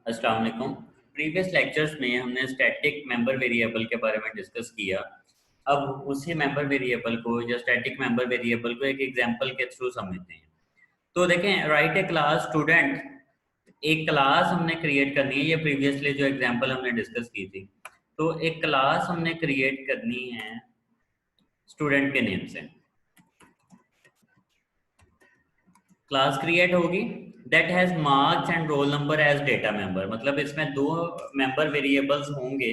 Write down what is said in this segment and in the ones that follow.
अस्सलाम वालेकुम। Previous lectures में हमने स्टैटिक मेंबर वेरिएबल के बारे में डिस्कस किया। अब उसी मेंबर वेरिएबल को या स्टैटिक मेंबर वेरिएबल को एक एग्जांपल के थ्रू समझते हैं। तो देखें, राइट ए क्लास स्टूडेंट, एक क्लास हमने क्रिएट करनी है। ये प्रीवियसली जो एग्जांपल हमने डिस्कस की थी, तो एक क्लास हमने क्रिएट करनी है स्टूडेंट के नेम से। क्लास क्रिएट होगी that has marks and roll number as data member, मतलब इसमें दो मेंबर वेरिएबल्स होंगे,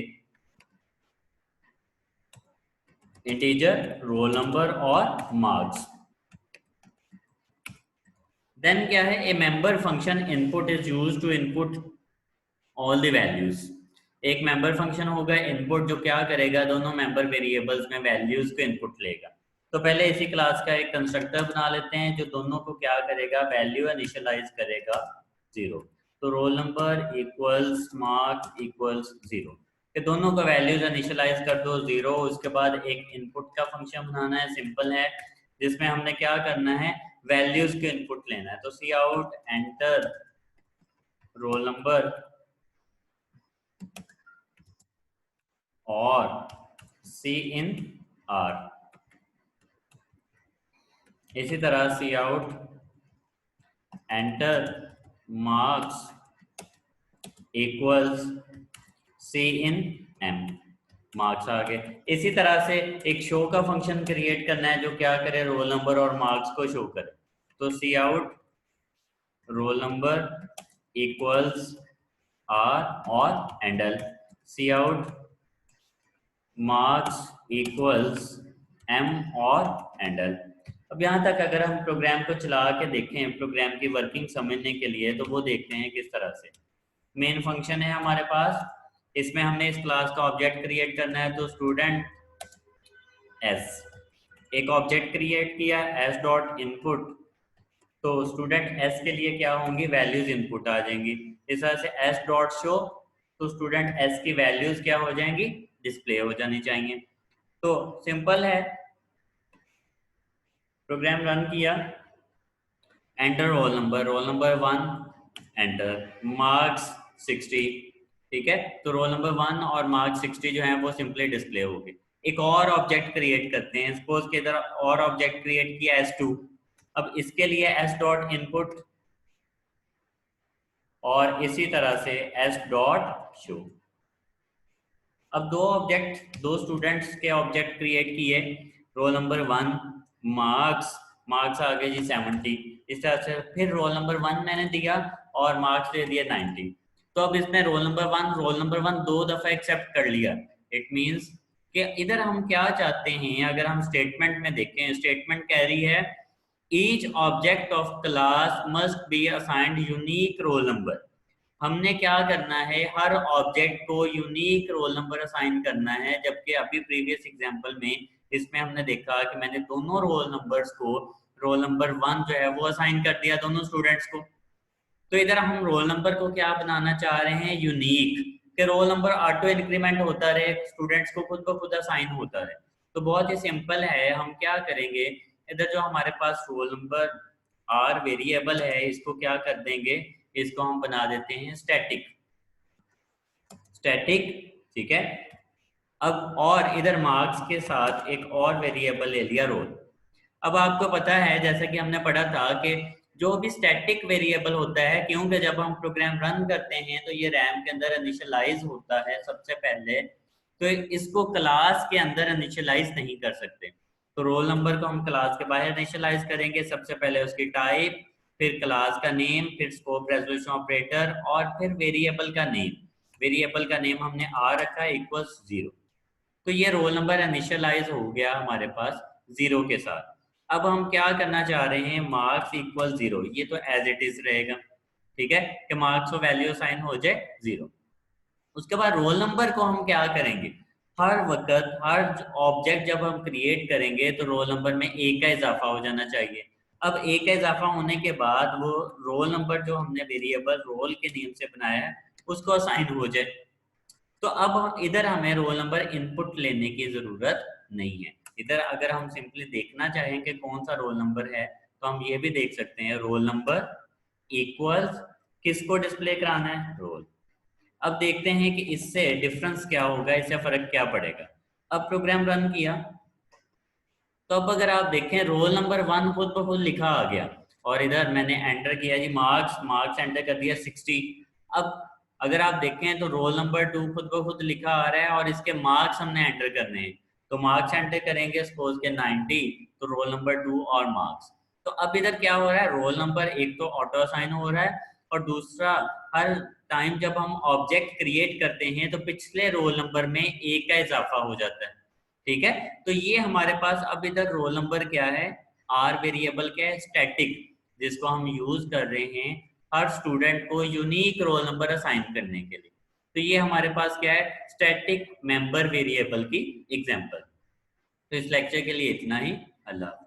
इंटीजर रोल नंबर और मार्क्स। देन क्या है, a member function input is used to input all the values. एक मेंबर फंक्शन होगा इनपुट, जो क्या करेगा, दोनों मेंबर वेरिएबल्स में वैल्यूज को इनपुट लेगा। तो पहले इसी क्लास का एक कंस्ट्रक्टर बना लेते हैं जो दोनों को क्या करेगा, वैल्यू इनिशियलाइज करेगा 0। तो role number equals marks equals 0, कि दोनों का वैल्यूज इनिशियलाइज कर दो 0। उसके बाद एक इनपुट का फंक्शन बनाना है, सिंपल है, जिसमें हमने क्या करना है, वैल्यूज के इनपुट लेना है। तो C out enter roll number और सी इन आर। इसी तरह C out enter marks equals C in M, marks आ गए। इसी तरह से एक शो का फंक्शन क्रिएट करना है जो क्या करे, रोल नंबर और मार्क्स को शो करे। तो C out roll number equals R और endl C out marks equals M और एंडल। अब यहाँ तक अगर हम प्रोग्राम को चला के देखें, प्रोग्राम की वर्किंग समझने के लिए, तो वो देखते हैं किस तरह से। मेन फंक्शन है हमारे पास, इसमें हमने इस क्लास का ऑब्जेक्ट क्रिएट करना है। तो स्टूडेंट एस, एक ऑब्जेक्ट क्रिएट किया एस डॉट इनपुट। तो स्टूडेंट एस के लिए क्या होंगी, वैल्यूज इनपुट आ जाएंगी। इस तरह से एस डॉट शो, तो स्टूडेंट एस की वैल्यूज क्या हो जाएंगी, डिस्प्ले हो जानी चाहिए। तो सिंपल है, प्रोग्राम रन किया, enter roll number 1, enter marks 60। ठीक है, तो रोल नंबर 1 और मार्क्स 60 जो है वो सिंपली डिस्प्ले हो गए। एक और ऑब्जेक्ट क्रिएट करते हैं, सपोज के इधर और ऑब्जेक्ट क्रिएट किया S2। अब इसके लिए S डॉट इनपुट और इसी तरह से S डॉट शो। अब दो स्टूडेंट्स के ऑब्जेक्ट क्रिएट किए, रोल नंबर 1 मार्क्स आ गए जी 70। इस तरह से फिर रोल नंबर 1 मैंने दिया और मार्क्स दे दिया 90। तो अब इसमें रोल नंबर 1 दो दफा एक्सेप्ट कर लिया। इट मींस कि इधर हम क्या चाहते हैं, अगर हम स्टेटमेंट में देखें, स्टेटमेंट कह रही है each object of class must be assigned unique roll number. हमने क्या करना है, हर ऑब्जेक्ट को यूनिक रोल नंबर असाइन करना है। जबकि अभी प्रीवियस एग्जांपल में इसमें हमने देखा कि मैंने दोनों रोल नंबर्स को, रोल नंबर 1 जो है वो असाइन कर दिया दोनों स्टूडेंट्स को। तो इधर हम रोल नंबर को क्या बनाना चाह रहे हैं, यूनिक, कि रोल नंबर ऑटो इंक्रीमेंट होता रहे, स्टूडेंट्स को खुद ब खुद असाइन होता रहे। तो बहुत ही सिंपल है, हम क्या करेंगे, इधर जो हमारे पास रोल नंबर आर वेरिएबल है, इसको क्या कर देंगे, इसको हम बना देते हैं स्टैटिक। ठीक है। अब और इधर मार्क्स के साथ एक और वेरिएबल ले लिया रोल। अब आपको पता है, जैसे कि हमने पढ़ा था, कि जो भी स्टैटिक वेरिएबल होता है, क्योंकि जब हम प्रोग्राम रन करते हैं तो ये रैम के अंदर इनिशियलाइज होता है सबसे पहले, तो इसको क्लास के अंदर इनिशियलाइज नहीं कर सकते। तो रोल नंबर को हम क्लास के बाहर इनिशियलाइज करेंगे, सबसे पहले उसकी टाइप, फिर क्लास का नेम, फिर स्कोप रेजोल्यूशन ऑपरेटर और फिर वेरिएबल का नेम। वेरिएबल का नेम हमने आर रखा है इक्वल्स 0। तो ये रोल नंबर इनिशियलाइज हो गया हमारे पास 0 के साथ। अब हम क्या करना चाह रहे हैं, मार्क्स इक्वल 0, ये तो एज इट इज रहेगा। ठीक है, कि मार्क्स को वैल्यू साइन हो जाए 0। उसके बाद रोल नंबर को हम क्या करेंगे, हर वक्त हर ऑब्जेक्ट जब हम क्रिएट करेंगे तो रोल नंबर में 1 का इजाफा हो जाना चाहिए। अब 1 का इजाफा होने के बाद वो रोल नंबर जो हमने वेरिएबल रोल के नेम से बनाया है उसको असाइन हो जाए। तो अब इधर हमें रोल नंबर इनपुट लेने की जरूरत नहीं है। इधर अगर हम सिंपली देखना चाहें कि कौन सा रोल नंबर है, तो हम ये भी देख सकते हैं, रोल नंबर इक्वल्स किसको डिस्प्ले कराना है, रोल। अब देखते हैं कि इससे डिफरेंस क्या होगा, इससे फर्क क्या पड़ेगा। अब प्रोग्राम रन किया, तो अब अगर आप देखें रोल नंबर 1 खुद ब खुद लिखा आ गया, और इधर मैंने एंटर किया जी मार्क्स, मार्क्स एंटर कर दिया 60। अब अगर आप देखें तो रोल नंबर 2 खुद ब खुद लिखा आ रहा है और इसके मार्क्स हमने एंटर करने हैं, तो मार्क्स एंटर करेंगे सपोज के 90, तो रोल नंबर 2 और मार्क्स। तो अब इधर क्या हो रहा है, रोल नंबर एक तो ऑटो असाइन हो रहा है, और दूसरा हर टाइम जब हम ऑब्जेक्ट क्रिएट करते हैं तो पिछले रोल नंबर में एक का इजाफा हो जाता है। ठीक है, तो ये हमारे पास अब इधर रोल नंबर क्या है, आर वेरिएबल क्या है, स्टैटिक, जिसको हम यूज कर रहे हैं हर स्टूडेंट को यूनिक रोल नंबर असाइन करने के लिए। तो ये हमारे पास क्या है, स्टैटिक मेंबर वेरिएबल की एग्जांपल। तो इस लेक्चर के लिए इतना ही। अल्लाह।